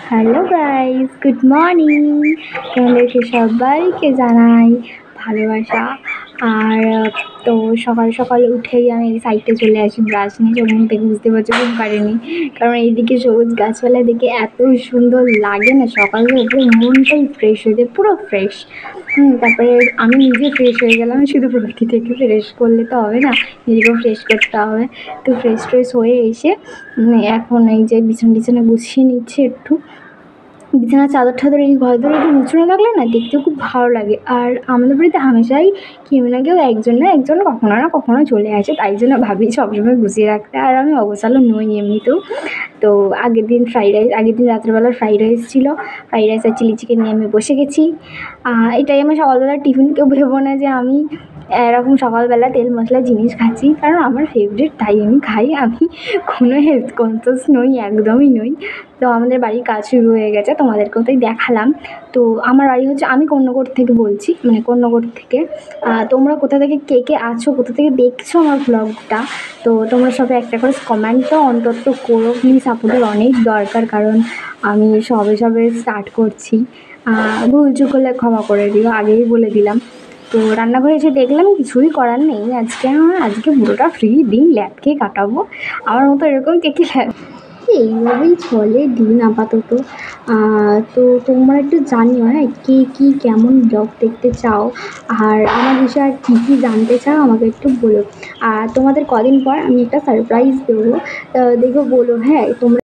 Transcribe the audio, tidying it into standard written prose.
Hello guys, good morning. তোমাদেরকে সবাইকে জানাই ভালোবাসা। আর তো সকাল সকাল উঠেই আমি এই সাইডে চলে আসি ব্রাশ নিয়ে। চোখ মুখ দেখে বুঝতে পারছি ঘুম পাড়েনি, কারণ এইদিকে সবুজ গাছপালা দেখে এত সুন্দর লাগে না, সকালবেলা পুরো মনটাই ফ্রেশ হয়ে যায়, পুরো ফ্রেশ। তারপরে আমি নিজে ফ্রেশ হয়ে গেলাম, শুধু প্রকৃতি থেকে ফ্রেশ করলে তো হবে না, নিজেকেও ফ্রেশ করতে হবে। তো ফ্রেশ ট্রেশ হয়ে এসে এখন এই যে বিছানা টিছানা গুছিয়ে নিচ্ছি একটু। বিছানার চাদর টাদর এই ঘর দর একটু মুছানো থাকলে না দেখতে খুব ভালো লাগে। আর আমাদের বাড়িতে হামেশাই কেউ না কেউ একজন না একজন কখনো না কখনো চলে আসে, তাই জন্য ভাবি সবসময় গুছিয়ে রাখতে। আর আমি অগোছালো নই এমনিতেও। তো আগের দিন রাত্রেবেলা ফ্রাইড রাইস ছিল, ফ্রাইড রাইস আর চিলি চিকেন নিয়ে আমি বসে গেছি। এটাই আমার সকালবেলার টিফিন। কেউ ভেবো না যে আমি এরকম সকালবেলা তেল মশলা জিনিস খাচ্ছি, কারণ আমার ফেভারিট তাই আমি খাই। আমি কোনো হেলথ কনসিয়াস নই, একদমই নই। তো আমাদের বাড়ির কাজ শুরু হয়ে গেছে, তোমাদেরকেও তাই দেখালাম। তো আমার বাড়ি হচ্ছে, আমি কোন্নগর থেকে বলছি, মানে কোন্নগর থেকে। তোমরা কোথা থেকে কে কে আছো, কোথা থেকে দেখছো আমার ব্লগটা, তো তোমরা সবাই একটা করে কমেন্ট তো অন্তত করো প্লিজ। সাপোর্টের অনেক দরকার, কারণ আমি সবে সবে স্টার্ট করছি। ভুল চুক করলে ক্ষমা করে দিও, আগেই বলে দিলাম। তো রান্নাঘরে এসে দেখলাম কিছুই করার নেই, আজকে পুরোটা ফ্রি দিন ল্যাব খেয়ে কাটাবো। আমার মতো এরকম কে কে ল্যাব, এইভাবেই চলে দিন আপাতত। তো তোমরা একটু জানিও, হ্যাঁ, কে কী কেমন ব্লগ দেখতে চাও, আর আমার বিষয়ে আর কী কী জানতে চাও আমাকে একটু বলো। আর তোমাদের কদিন পর আমি একটা সারপ্রাইজ দেবো, দেখো বলো, হ্যাঁ তোমরা।